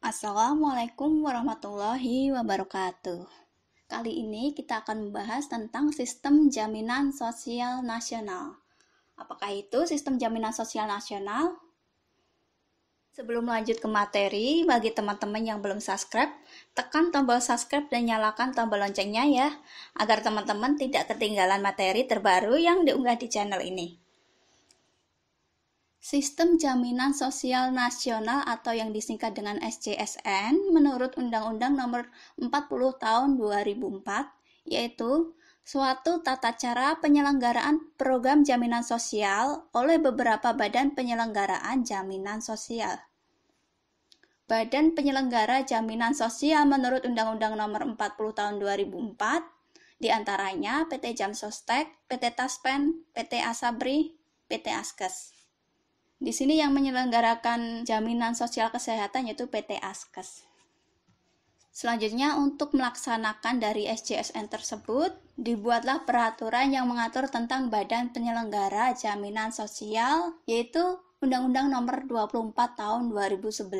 Assalamualaikum warahmatullahi wabarakatuh. Kali ini kita akan membahas tentang sistem jaminan sosial nasional. Apakah itu sistem jaminan sosial nasional? Sebelum lanjut ke materi, bagi teman-teman yang belum subscribe, tekan tombol subscribe dan nyalakan tombol loncengnya ya, agar teman-teman tidak ketinggalan materi terbaru yang diunggah di channel ini. Sistem Jaminan Sosial Nasional atau yang disingkat dengan SJSN menurut Undang-Undang Nomor 40 Tahun 2004 yaitu suatu tata cara penyelenggaraan program jaminan sosial oleh beberapa badan penyelenggaraan jaminan sosial. Badan penyelenggara jaminan sosial menurut Undang-Undang Nomor 40 Tahun 2004 diantaranya PT Jam Sostek, PT Taspen, PT Asabri, PT Askes. Di sini yang menyelenggarakan jaminan sosial kesehatan yaitu PT Askes. Selanjutnya untuk melaksanakan dari SJSN tersebut, dibuatlah peraturan yang mengatur tentang badan penyelenggara jaminan sosial yaitu Undang-Undang Nomor 24 Tahun 2011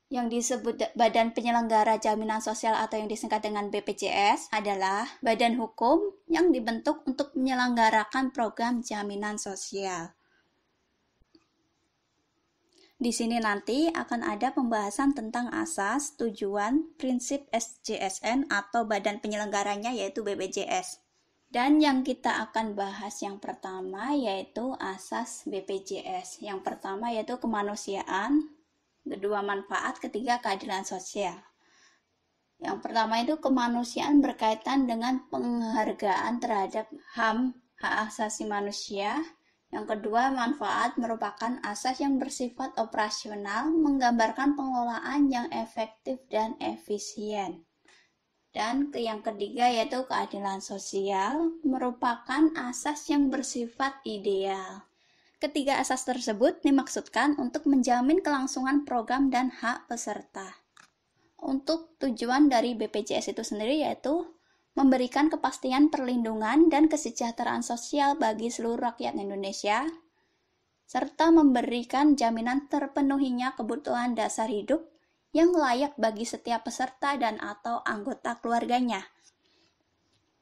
yang disebut Badan Penyelenggara Jaminan Sosial atau yang disingkat dengan BPJS adalah badan hukum yang dibentuk untuk menyelenggarakan program jaminan sosial. Di sini nanti akan ada pembahasan tentang asas, tujuan, prinsip SJSN atau badan penyelenggaranya yaitu BPJS. Dan yang kita akan bahas yang pertama yaitu asas BPJS. Yang pertama yaitu kemanusiaan, kedua manfaat, ketiga keadilan sosial. Yang pertama itu kemanusiaan berkaitan dengan penghargaan terhadap HAM, hak asasi manusia. Yang kedua, manfaat merupakan asas yang bersifat operasional, menggambarkan pengelolaan yang efektif dan efisien. Dan yang ketiga yaitu keadilan sosial, merupakan asas yang bersifat ideal. Ketiga asas tersebut dimaksudkan untuk menjamin kelangsungan program dan hak peserta. Untuk tujuan dari BPJS itu sendiri yaitu memberikan kepastian perlindungan dan kesejahteraan sosial bagi seluruh rakyat Indonesia, serta memberikan jaminan terpenuhinya kebutuhan dasar hidup yang layak bagi setiap peserta dan atau anggota keluarganya.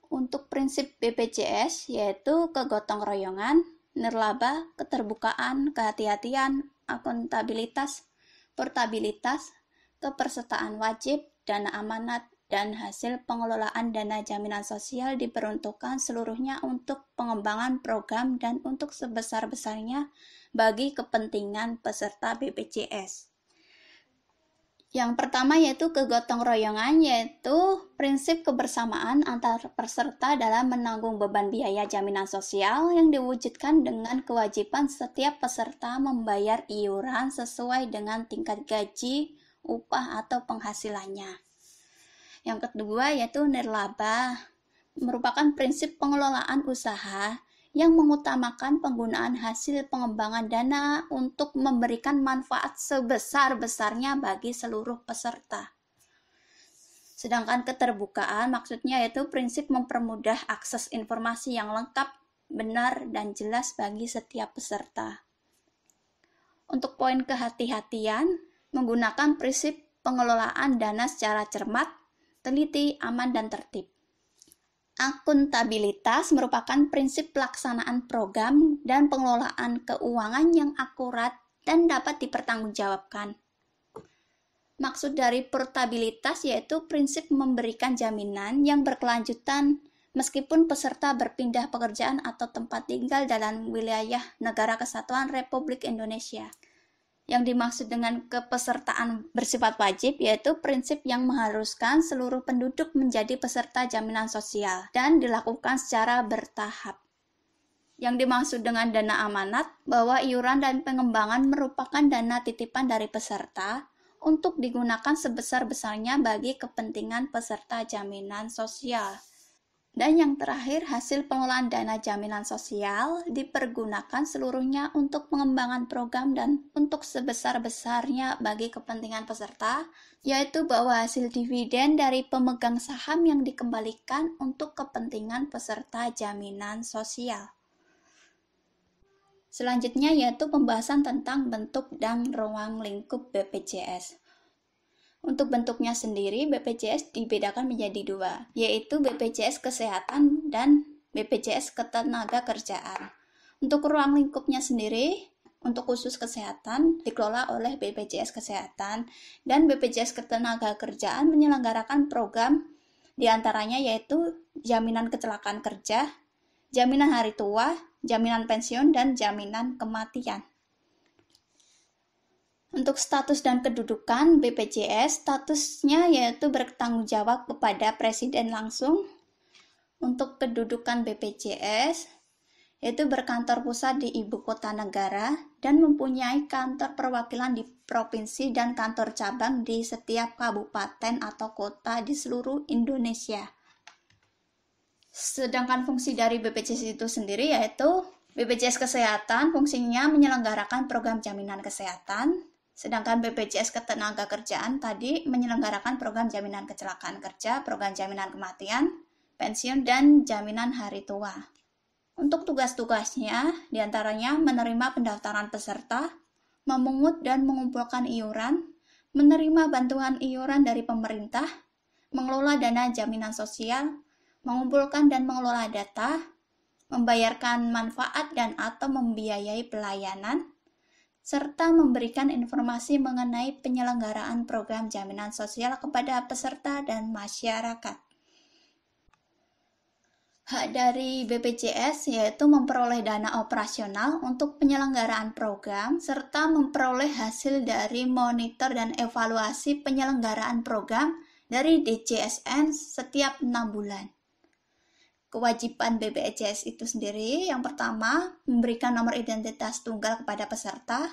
Untuk prinsip BPJS yaitu kegotong royongan, nirlaba, keterbukaan, kehati-hatian, akuntabilitas, portabilitas, kepesertaan wajib, dana amanat, dan hasil pengelolaan dana jaminan sosial diperuntukkan seluruhnya untuk pengembangan program dan untuk sebesar-besarnya bagi kepentingan peserta BPJS. Yang pertama yaitu kegotong royongan, yaitu prinsip kebersamaan antar peserta dalam menanggung beban biaya jaminan sosial yang diwujudkan dengan kewajiban setiap peserta membayar iuran sesuai dengan tingkat gaji, upah, atau penghasilannya. Yang kedua yaitu nirlaba, merupakan prinsip pengelolaan usaha yang mengutamakan penggunaan hasil pengembangan dana untuk memberikan manfaat sebesar-besarnya bagi seluruh peserta. Sedangkan keterbukaan maksudnya yaitu prinsip mempermudah akses informasi yang lengkap, benar, dan jelas bagi setiap peserta. Untuk poin kehati-hatian, menggunakan prinsip pengelolaan dana secara cermat, teliti, aman, dan tertib. Akuntabilitas merupakan prinsip pelaksanaan program dan pengelolaan keuangan yang akurat dan dapat dipertanggungjawabkan. Maksud dari portabilitas yaitu prinsip memberikan jaminan yang berkelanjutan meskipun peserta berpindah pekerjaan atau tempat tinggal dalam wilayah Negara Kesatuan Republik Indonesia. Yang dimaksud dengan kepesertaan bersifat wajib yaitu prinsip yang mengharuskan seluruh penduduk menjadi peserta jaminan sosial dan dilakukan secara bertahap. Yang dimaksud dengan dana amanat bahwa iuran dan pengembangan merupakan dana titipan dari peserta untuk digunakan sebesar-besarnya bagi kepentingan peserta jaminan sosial. Dan yang terakhir, hasil pengelolaan dana jaminan sosial dipergunakan seluruhnya untuk pengembangan program dan untuk sebesar-besarnya bagi kepentingan peserta, yaitu bahwa hasil dividen dari pemegang saham yang dikembalikan untuk kepentingan peserta jaminan sosial. Selanjutnya yaitu pembahasan tentang bentuk dan ruang lingkup BPJS. Untuk bentuknya sendiri, BPJS dibedakan menjadi dua, yaitu BPJS Kesehatan dan BPJS Ketenagakerjaan. Untuk ruang lingkupnya sendiri, untuk khusus kesehatan dikelola oleh BPJS Kesehatan, dan BPJS Ketenagakerjaan menyelenggarakan program diantaranya yaitu jaminan kecelakaan kerja, jaminan hari tua, jaminan pensiun, dan jaminan kematian. Untuk status dan kedudukan BPJS, statusnya yaitu bertanggung jawab kepada Presiden langsung. Untuk kedudukan BPJS, yaitu berkantor pusat di ibu kota negara dan mempunyai kantor perwakilan di provinsi dan kantor cabang di setiap kabupaten atau kota di seluruh Indonesia. Sedangkan fungsi dari BPJS itu sendiri yaitu BPJS Kesehatan fungsinya menyelenggarakan program jaminan kesehatan, sedangkan BPJS Ketenagakerjaan tadi menyelenggarakan program jaminan kecelakaan kerja, program jaminan kematian, pensiun, dan jaminan hari tua. Untuk tugas-tugasnya, diantaranya menerima pendaftaran peserta, memungut dan mengumpulkan iuran, menerima bantuan iuran dari pemerintah, mengelola dana jaminan sosial, mengumpulkan dan mengelola data, membayarkan manfaat dan atau membiayai pelayanan, serta memberikan informasi mengenai penyelenggaraan program jaminan sosial kepada peserta dan masyarakat. Hak dari BPJS yaitu memperoleh dana operasional untuk penyelenggaraan program, serta memperoleh hasil dari monitor dan evaluasi penyelenggaraan program dari DJSN setiap 6 bulan. Kewajiban BPJS itu sendiri, yang pertama, memberikan nomor identitas tunggal kepada peserta,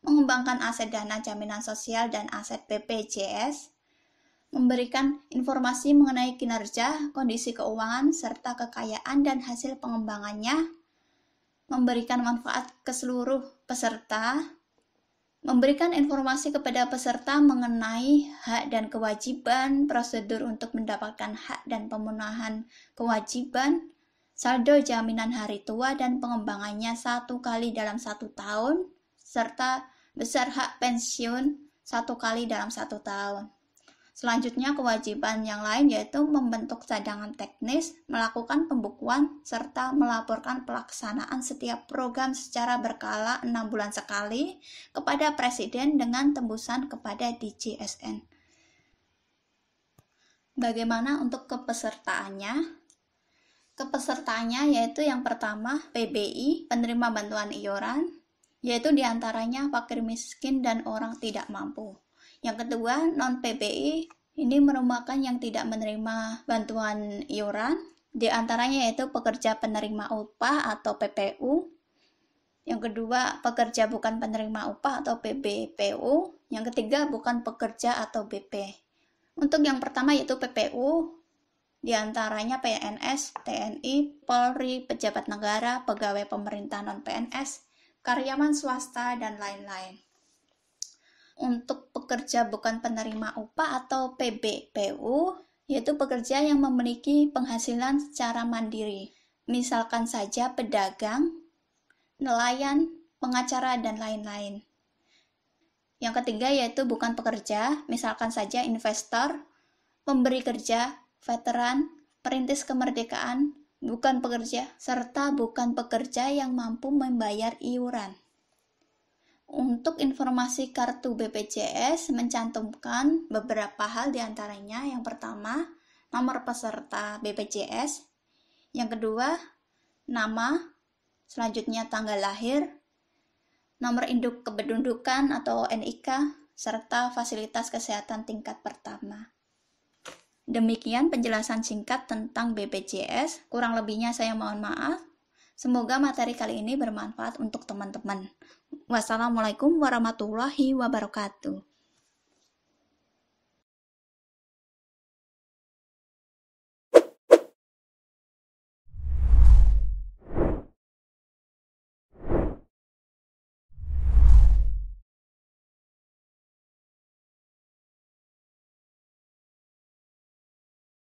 mengembangkan aset dana jaminan sosial dan aset BPJS, memberikan informasi mengenai kinerja, kondisi keuangan, serta kekayaan dan hasil pengembangannya, memberikan manfaat ke seluruh peserta, memberikan informasi kepada peserta mengenai hak dan kewajiban, prosedur untuk mendapatkan hak dan pemenuhan kewajiban, saldo jaminan hari tua dan pengembangannya 1 kali dalam 1 tahun, serta besar hak pensiun 1 kali dalam 1 tahun. Selanjutnya, kewajiban yang lain yaitu membentuk cadangan teknis, melakukan pembukuan, serta melaporkan pelaksanaan setiap program secara berkala 6 bulan sekali kepada Presiden dengan tembusan kepada DJSN. Bagaimana untuk kepesertaannya? Kepesertaannya yaitu yang pertama PBI, penerima bantuan iuran, yaitu diantaranya fakir miskin dan orang tidak mampu. Yang kedua, non-PBI, ini merupakan yang tidak menerima bantuan iuran, di antaranya yaitu pekerja penerima upah atau PPU. Yang kedua, pekerja bukan penerima upah atau PBPU. Yang ketiga, bukan pekerja atau BP. Untuk yang pertama yaitu PPU, di antaranya PNS, TNI, Polri, pejabat negara, pegawai pemerintah non-PNS, karyawan swasta, dan lain-lain. Untuk pekerja bukan penerima upah atau PBPU, yaitu pekerja yang memiliki penghasilan secara mandiri, misalkan saja pedagang, nelayan, pengacara, dan lain-lain. Yang ketiga yaitu bukan pekerja, misalkan saja investor, pemberi kerja, veteran, perintis kemerdekaan, bukan pekerja, serta bukan pekerja yang mampu membayar iuran. Untuk informasi kartu BPJS mencantumkan beberapa hal diantaranya. Yang pertama, nomor peserta BPJS. Yang kedua, nama, selanjutnya tanggal lahir, nomor induk kependudukan atau NIK, serta fasilitas kesehatan tingkat pertama. Demikian penjelasan singkat tentang BPJS. Kurang lebihnya saya mohon maaf. Semoga materi kali ini bermanfaat untuk teman-teman. Wassalamualaikum warahmatullahi wabarakatuh.